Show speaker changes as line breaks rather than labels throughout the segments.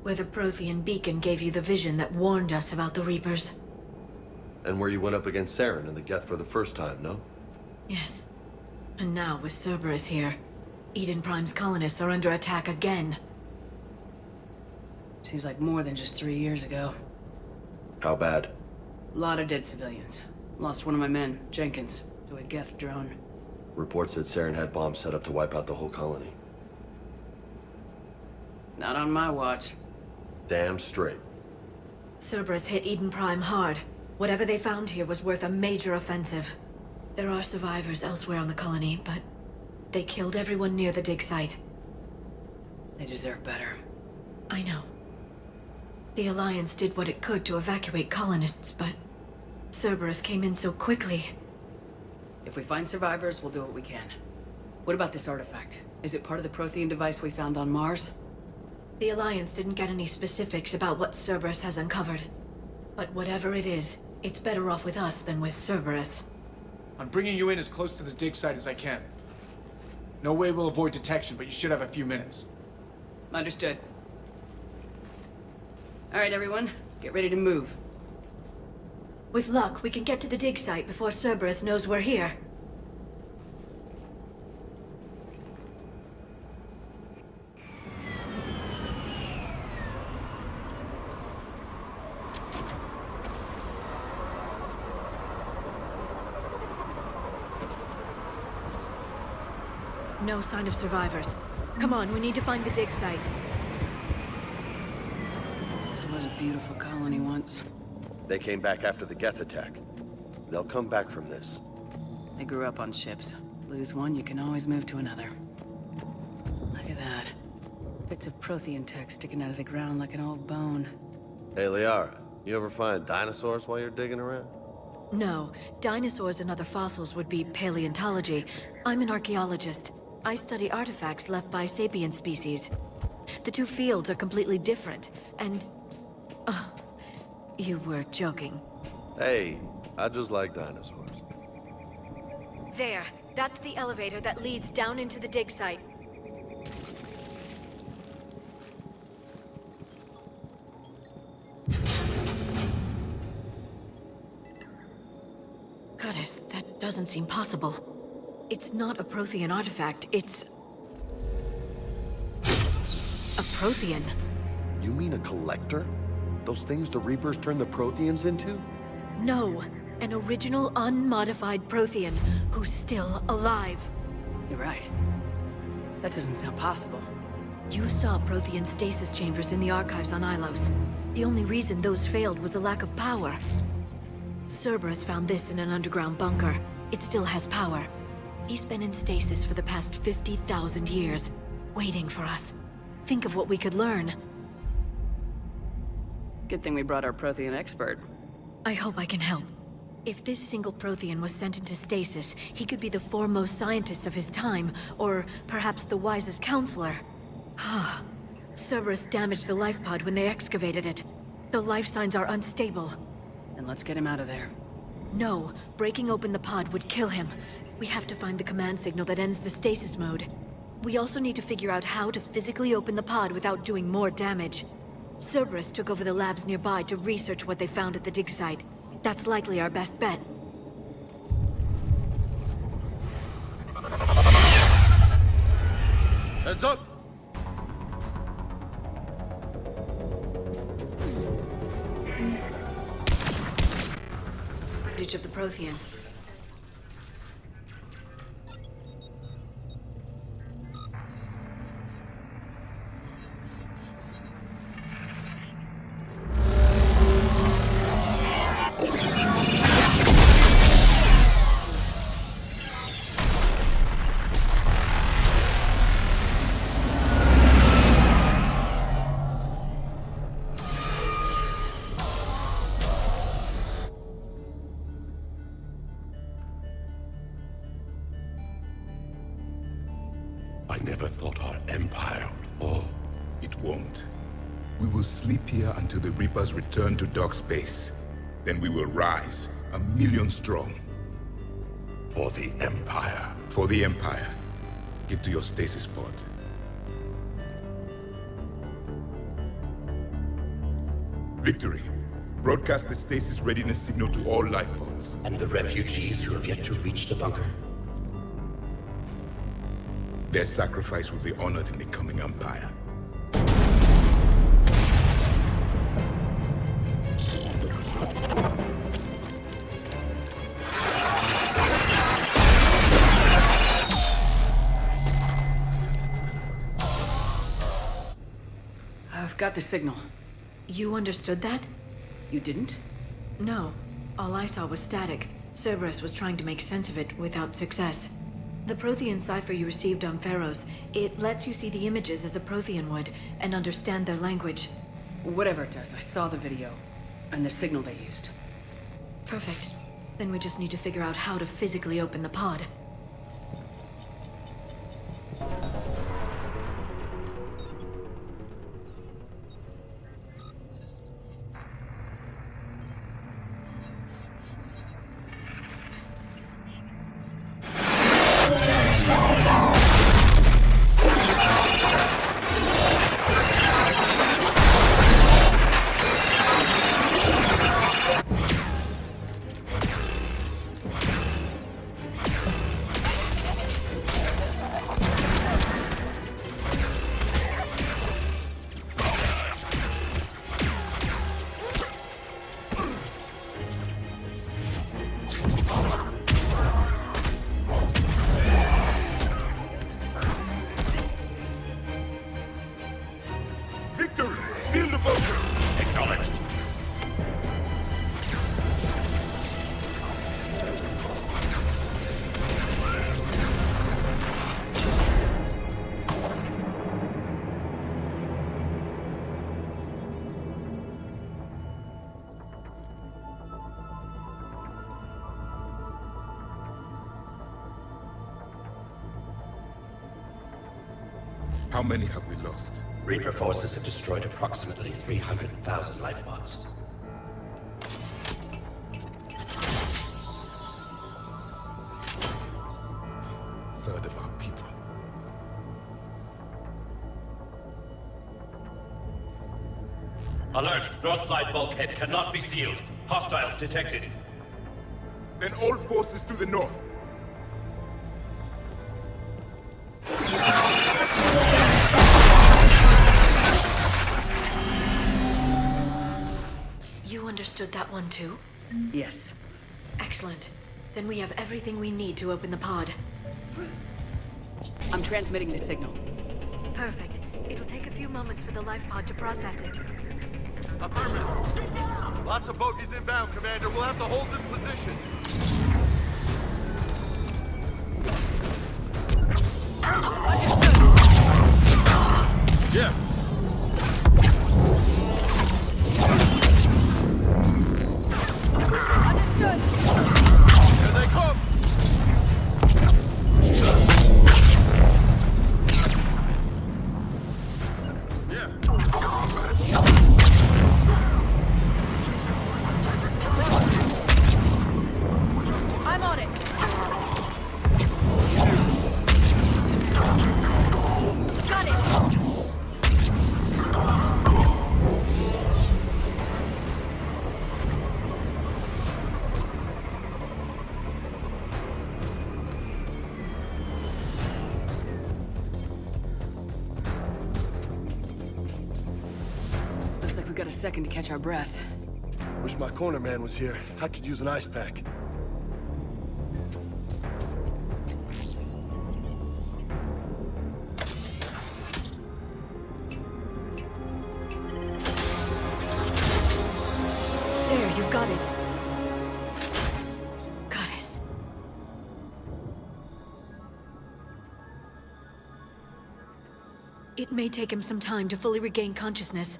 Where the Prothean beacon gave you the vision that warned us about the Reapers.
And where you went up against Saren and the Geth for the first time, no?
Yes. And now, with Cerberus here, Eden Prime's colonists are under attack again.
Seems like more than just 3 years ago.
How bad?
A lot of dead civilians. Lost one of my men, Jenkins, to a Geth drone.
Reports said Saren had bombs set up to wipe out the whole colony.
Not on my watch.
Damn straight.
Cerberus hit Eden Prime hard. Whatever they found here was worth a major offensive. There are survivors elsewhere on the colony, but they killed everyone near the dig site.
They deserve better.
I know. The Alliance did what it could to evacuate colonists, but Cerberus came in so quickly.
If we find survivors, we'll do what we can. What about this artifact? Is it part of the Prothean device we found on Mars?
The Alliance didn't get any specifics about what Cerberus has uncovered. But whatever it is, it's better off with us than with Cerberus.
I'm bringing you in as close to the dig site as I can. No way we'll avoid detection, but you should have a few minutes.
Understood. All right, everyone. Get ready to move.
With luck, we can get to the dig site before Cerberus knows we're here. No sign of survivors. Come on, we need to find the dig site.
This was a beautiful colony once.
They came back after the Geth attack. They'll come back from this.
They grew up on ships. Lose one, you can always move to another. Look at that. Bits of Prothean tech sticking out of the ground like an old bone.
Hey, Liara, you ever find dinosaurs while you're digging around?
No, dinosaurs and other fossils would be paleontology. I'm an archaeologist. I study artifacts left by sapient species. The two fields are completely different, and... you were joking.
Hey, I just like dinosaurs.
There. That's the elevator that leads down into the dig site. Goddess, that doesn't seem possible. It's not a Prothean artifact, it's... a Prothean.
You mean a collector? Those things the Reapers turned the Protheans into?
No, an original unmodified Prothean who's still alive.
You're right. That doesn't sound possible.
You saw Prothean stasis chambers in the archives on Ilos. The only reason those failed was a lack of power. Cerberus found this in an underground bunker. It still has power. He's been in stasis for the past 50,000 years, waiting for us. Think of what we could learn.
Good thing we brought our Prothean expert.
I hope I can help. If this single Prothean was sent into stasis, he could be the foremost scientist of his time, or perhaps the wisest counselor. Cerberus damaged the life pod when they excavated it. The life signs are unstable.
Then let's get him out of there.
No, breaking open the pod would kill him. We have to find the command signal that ends the stasis mode. We also need to figure out how to physically open the pod without doing more damage. Cerberus took over the labs nearby to research what they found at the dig site. That's likely our best bet.
Heads up!
Footage of the Protheans.
I never thought our empire would fall. It won't. We will sleep here until the Reapers return to dark space. Then we will rise, 1,000,000 strong. For the Empire. For the Empire. Get to your stasis pod. Victory. Broadcast the stasis readiness signal to all life pods.
And the refugees who have yet to reach the bunker.
Their sacrifice will be honored in the coming Empire.
I've got the signal.
You understood that?
You didn't?
No. All I saw was static. Cerberus was trying to make sense of it without success. The Prothean cipher you received on Pharaohs, it lets you see the images as a Prothean would, and understand their language.
Whatever it does, I saw the video. And the signal they used.
Perfect. Then we just need to figure out how to physically open the pod.
Victory! Seal the bunker!
Acknowledged.
How many have we lost?
Reaper forces have destroyed approximately 300,000 life pods.
Third of our people.
Alert! North side bulkhead cannot be sealed. Hostiles detected.
Then all forces to the north.
You understood that one too?
Yes.
Excellent. Then we have everything we need to open the pod.
I'm transmitting the signal.
Perfect. It'll take a few moments for the life pod to process it.
Affirmative. Lots of bogies inbound, Commander. We'll have to hold this position. Yeah. Here they come!
I'm on it! Got it!
Looks like we got a second to catch our breath.
Wish my corner man was here. I could use an ice pack.
There, you got it. Goddess. It may take him some time to fully regain consciousness.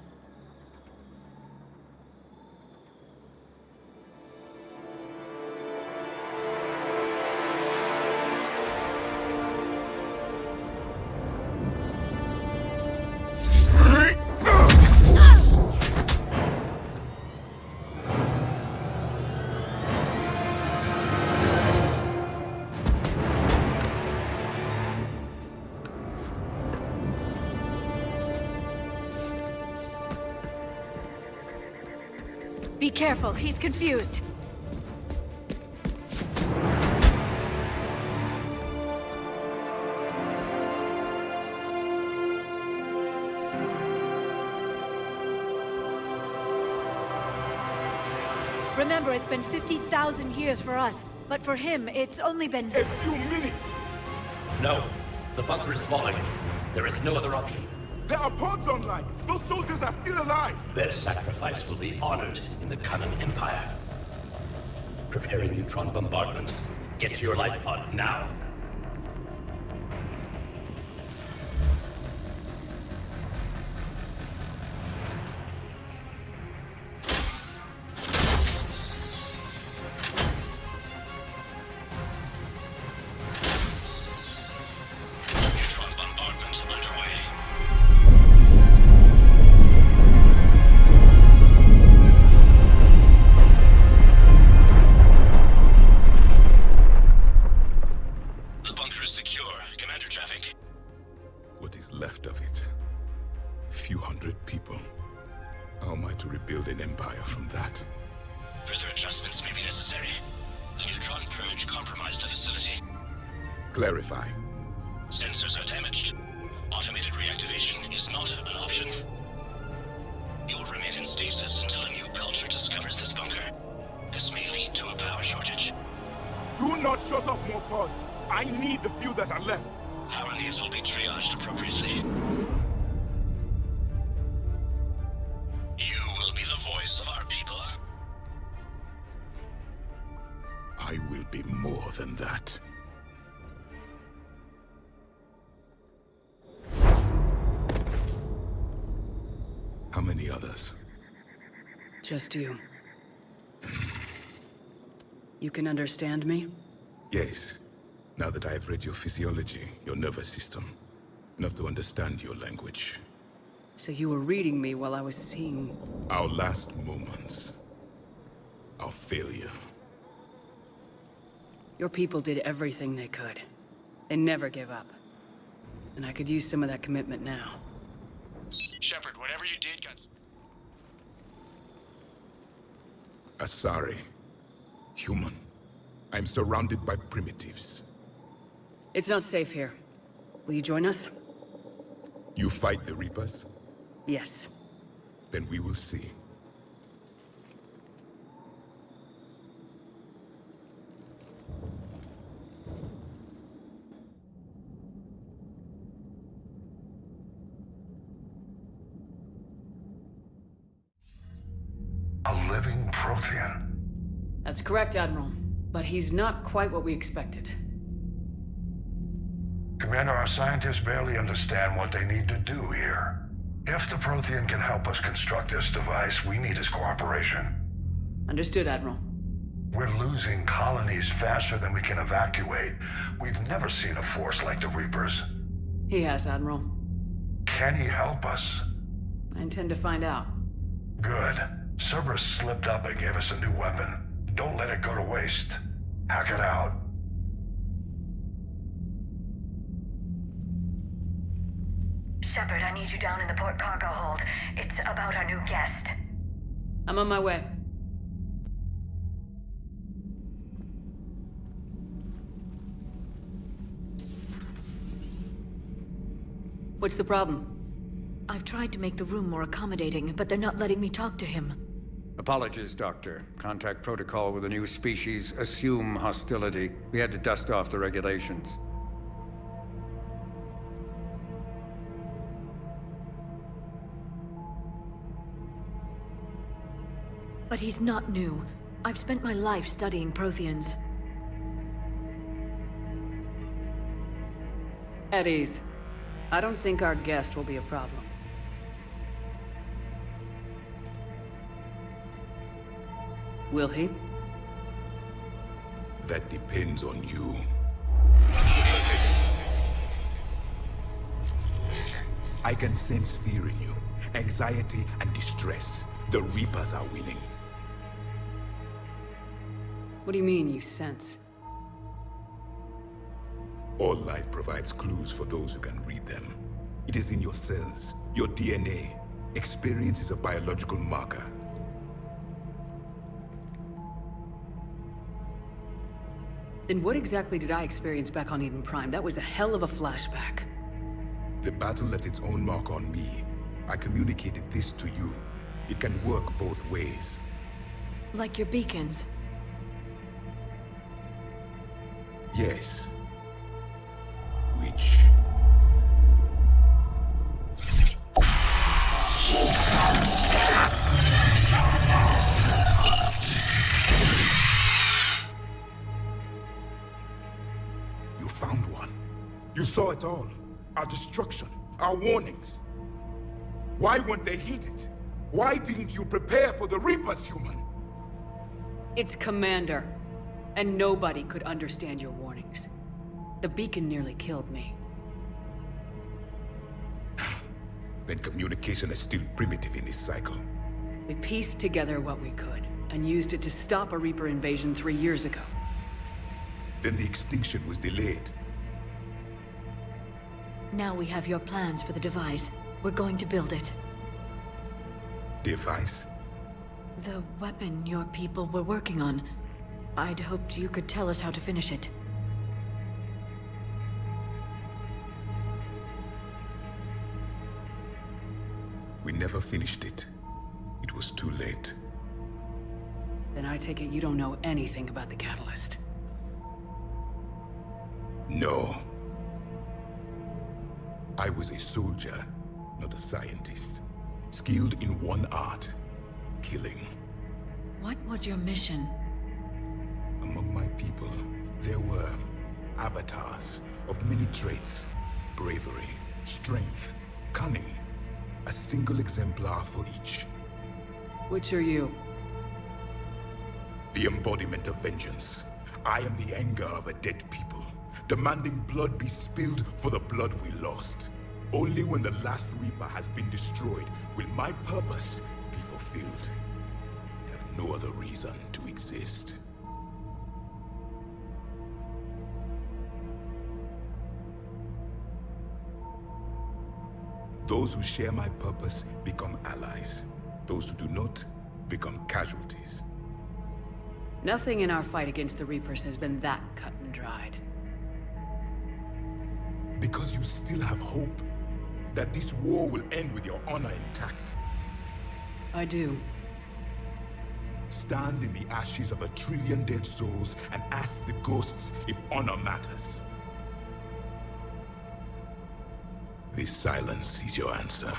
Be careful, he's confused. Remember, it's been 50,000 years for us, but for him, it's only been...
A few minutes!
No. The bunker is falling. There is no other option.
There are pods online! Those soldiers are still alive!
Their sacrifice will be honored in the coming Empire. Preparing neutron bombardment. Get to your life pod now. Neutron bombardment underway. The bunker is secure. Commander traffic.
What is left of it? A few hundred people. How am I to rebuild an empire from that?
Further adjustments may be necessary. The neutron purge compromised the facility.
Clarify.
Sensors are damaged. Automated reactivation is not an option. You will remain in stasis until a new culture discovers this bunker. This may lead to a power shortage.
Do not shut off more pods! I need the few that are left!
Power needs will be triaged appropriately. You will be the voice of our people.
I will be more than that. How many others?
Just you. You can understand me?
Yes. Now that I have read your physiology, your nervous system, enough to understand your language.
So you were reading me while I was seeing...
Our last moments. Our failure.
Your people did everything they could. They never gave up. And I could use some of that commitment now.
Shepard, whatever you did got...
Asari. Human. I'm surrounded by primitives.
It's not safe here. Will you join us?
You fight the Reapers?
Yes.
Then we will see.
A living Prothean.
That's correct, Admiral. But he's not quite what we expected.
Commander, our scientists barely understand what they need to do here. If the Prothean can help us construct this device, we need his cooperation.
Understood, Admiral.
We're losing colonies faster than we can evacuate. We've never seen a force like the Reapers.
He has, Admiral.
Can he help us?
I intend to find out.
Good. Cerberus slipped up and gave us a new weapon. Don't let it go to waste. Hack it out.
Shepard, I need you down in the port cargo hold. It's about our new guest.
I'm on my way. What's the problem?
I've tried to make the room more accommodating, but they're not letting me talk to him.
Apologies, Doctor. Contact protocol with a new species. Assume hostility. We had to dust off the regulations.
But he's not new. I've spent my life studying Protheans.
At ease. I don't think our guest will be a problem. Will he?
That depends on you. I can sense fear in you, anxiety and distress. The Reapers are winning.
What do you mean, you sense?
All life provides clues for those who can read them. It is in your cells, your DNA. Experience is a biological marker.
Then what exactly did I experience back on Eden Prime? That was a hell of a flashback.
The battle left its own mark on me. I communicated this to you. It can work both ways.
Like your beacons.
Yes. Which... You found one. You saw it all. Our destruction, our warnings. Why weren't they heeded? Why didn't you prepare for the Reapers, human?
It's Commander. And nobody could understand your warnings. The beacon nearly killed me.
Then communication is still primitive in this cycle.
We pieced together what we could, and used it to stop a Reaper invasion 3 years ago.
Then the extinction was delayed.
Now we have your plans for the device. We're going to build it.
Device?
The weapon your people were working on. I'd hoped you could tell us how to finish it.
We never finished it. It was too late.
Then I take it you don't know anything about the catalyst.
No. I was a soldier, not a scientist. Skilled in one art, killing.
What was your mission?
Among my people, there were avatars of many traits. Bravery, strength, cunning. A single exemplar for each.
Which are you?
The embodiment of vengeance. I am the anger of a dead people, demanding blood be spilled for the blood we lost. Only when the last Reaper has been destroyed will my purpose be fulfilled. I have no other reason to exist. Those who share my purpose become allies. Those who do not become casualties.
Nothing in our fight against the Reapers has been that cut and dried.
Because you still have hope that this war will end with your honor intact.
I do.
Stand in the ashes of 1 trillion dead souls and ask the ghosts if honor matters. This silence is your answer.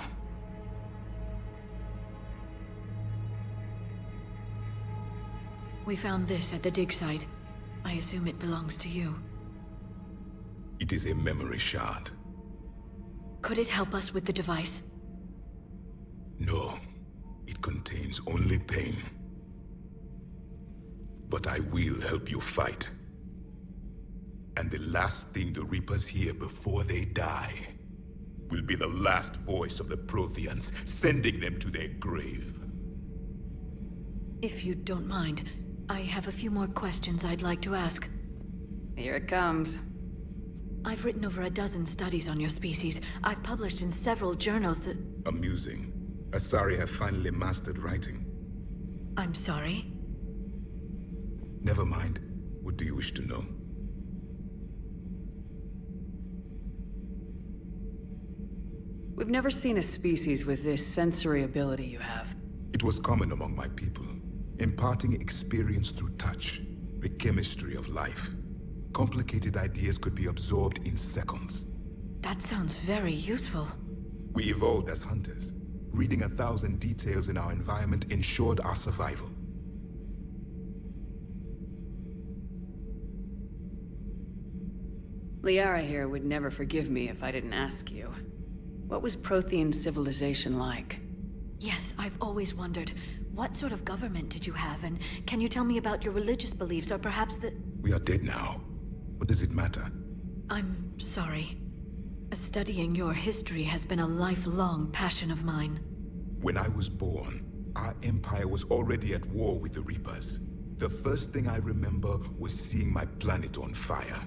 We found this at the dig site. I assume it belongs to you.
It is a memory shard.
Could it help us with the device?
No, it contains only pain. But I will help you fight. And the last thing the Reapers hear before they die will be the last voice of the Protheans, sending them to their grave.
If you don't mind, I have a few more questions I'd like to ask.
Here it comes.
I've written over a dozen studies on your species. I've published in several journals that...
Amusing. Asari have finally mastered writing.
I'm sorry?
Never mind. What do you wish to know?
We've never seen a species with this sensory ability you have.
It was common among my people, imparting experience through touch, the chemistry of life. Complicated ideas could be absorbed in seconds.
That sounds very useful.
We evolved as hunters. Reading 1,000 details in our environment ensured our survival.
Liara here would never forgive me if I didn't ask you. What was Prothean civilization like?
Yes, I've always wondered. What sort of government did you have, and can you tell me about your religious beliefs, or perhaps the...
We are dead now. What does it matter?
I'm sorry. Studying your history has been a lifelong passion of mine.
When I was born, our empire was already at war with the Reapers. The first thing I remember was seeing my planet on fire.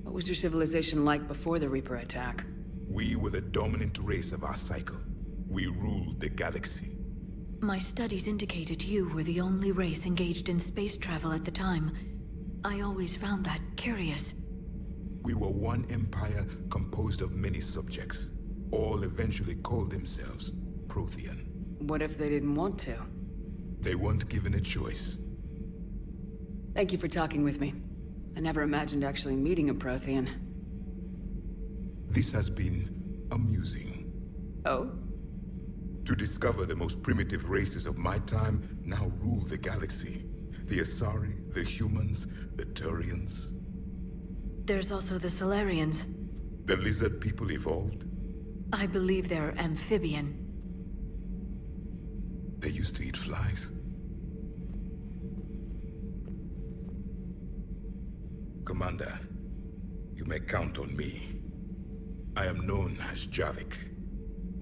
What was your civilization like before the Reaper attack?
We were the dominant race of our cycle. We ruled the galaxy.
My studies indicated you were the only race engaged in space travel at the time. I always found that curious.
We were one empire composed of many subjects. All eventually called themselves Prothean.
What if they didn't want to?
They weren't given a choice.
Thank you for talking with me. I never imagined actually meeting a Prothean.
This has been amusing.
Oh?
To discover the most primitive races of my time now rule the galaxy. The Asari, the humans, the Turians.
There's also the Solarians.
The lizard people evolved.
I believe they're amphibian.
They used to eat flies. Commander, you may count on me. I am known as Javik,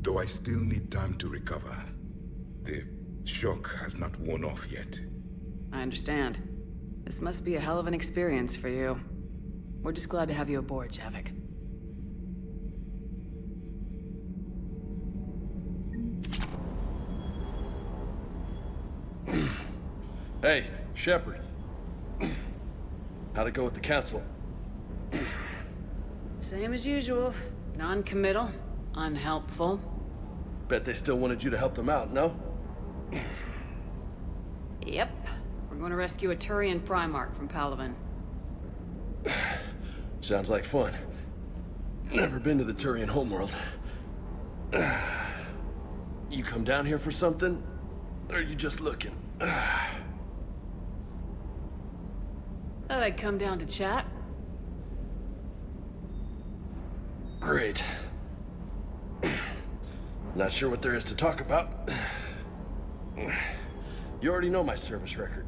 though I still need time to recover. The shock has not worn off yet.
I understand. This must be a hell of an experience for you. We're just glad to have you aboard, Javik.
Hey, Shepard. How'd it go with the council?
Same as usual. Non-committal, unhelpful.
Bet they still wanted you to help them out, no?
Yep. We're going to rescue a Turian Primarch from Palaven.
Sounds like fun. Never been to the Turian homeworld. You come down here for something? Or are you just looking?
Thought I'd come down to chat.
Great. Not sure what there is to talk about. You already know my service record.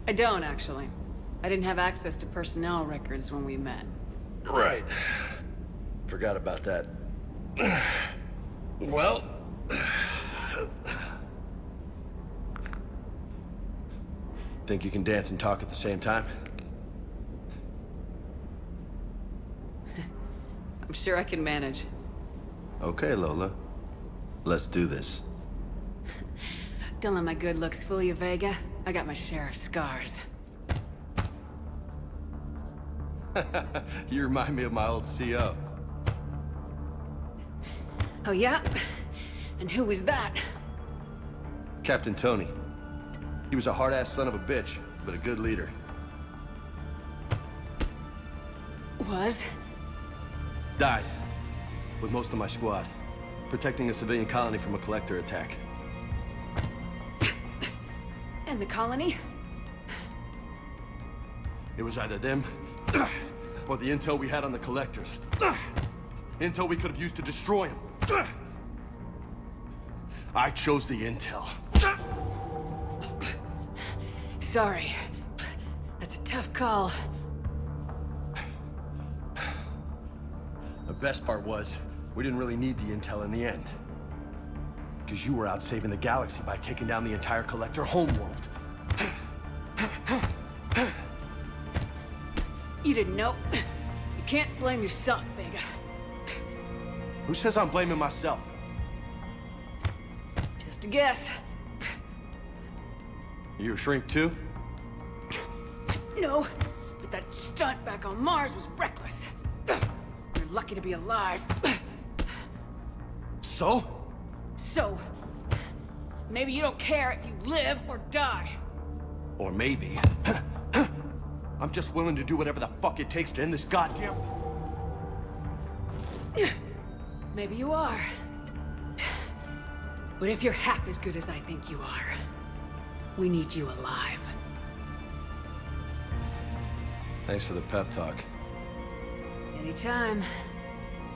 I don't, actually. I didn't have access to personnel records when we met.
Right. Forgot about that. Well... Think you can dance and talk at the same time?
I'm sure I can manage.
Okay, Lola. Let's do this.
Don't let my good looks fool you, Vega. I got my share of scars.
You remind me of my old CO.
Oh, yeah? And who was that?
Captain Tony. He was a hard-ass son of a bitch, but a good leader.
Was?
Died. With most of my squad. Protecting a civilian colony from a collector attack.
And the colony?
It was either them, or the intel we had on the collectors. Intel we could have used to destroy them. I chose the intel.
Sorry. That's a tough call.
The best part was, we didn't really need the intel in the end. Because you were out saving the galaxy by taking down the entire collector homeworld.
You didn't know. You can't blame yourself, Vega.
Who says I'm blaming myself?
Just a guess.
You a shrink too?
No, but that stunt back on Mars was reckless. You're lucky to be alive.
So?
So, maybe you don't care if you live or die.
Or maybe... I'm just willing to do whatever the fuck it takes to end this goddamn...
Maybe you are. But if you're half as good as I think you are, we need you alive.
Thanks for the pep talk.
Anytime.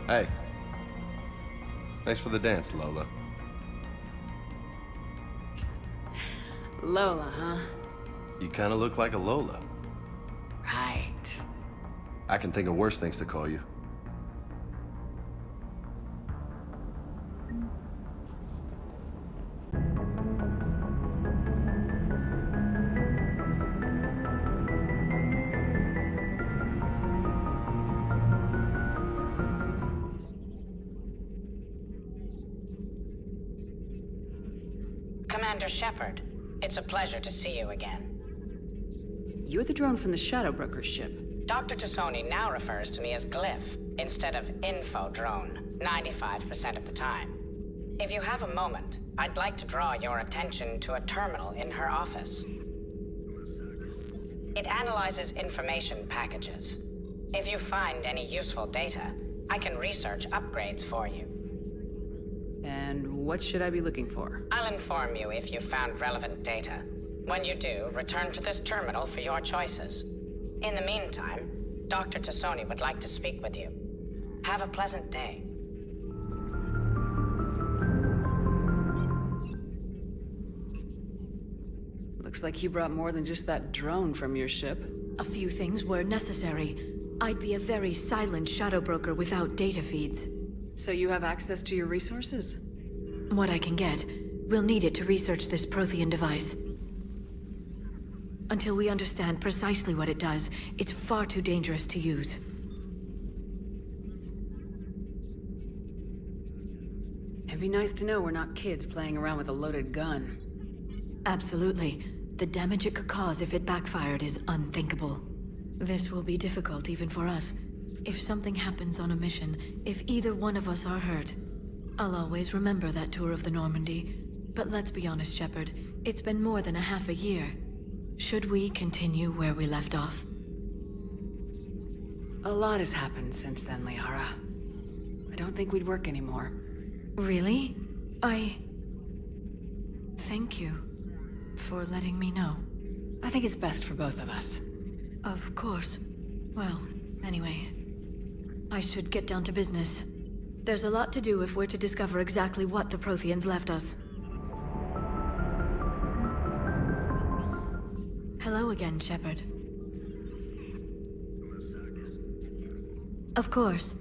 Hey. Thanks for the dance, Lola.
Lola, huh?
You kinda look like a Lola.
Right.
I can think of worse things to call you.
Commander Shepard. It's a pleasure to see you again.
You're the drone from the Shadow Broker's ship.
Dr. Tassoni now refers to me as Glyph, instead of Info Drone, 95% of the time. If you have a moment, I'd like to draw your attention to a terminal in her office. It analyzes information packages. If you find any useful data, I can research upgrades for you.
And what should I be looking for?
I'll inform you if you've found relevant data. When you do, return to this terminal for your choices. In the meantime, Dr. Tassoni would like to speak with you. Have a pleasant day.
Looks like you brought more than just that drone from your ship.
A few things were necessary. I'd be a very silent shadow broker without data feeds.
So you have access to your resources?
What I can get. We'll need it to research this Prothean device. Until we understand precisely what it does, it's far too dangerous to use.
It'd be nice to know we're not kids playing around with a loaded gun.
Absolutely. The damage it could cause if it backfired is unthinkable. This will be difficult even for us. If something happens on a mission, if either one of us are hurt, I'll always remember that tour of the Normandy. But let's be honest, Shepard. It's been more than a half a year. Should we continue where we left off?
A lot has happened since then, Liara. I don't think we'd work anymore.
Really? Thank you for letting me know.
I think it's best for both of us.
Of course. Well, anyway, I should get down to business. There's a lot to do if we're to discover exactly what the Protheans left us. Hello again, Shepard. Of course.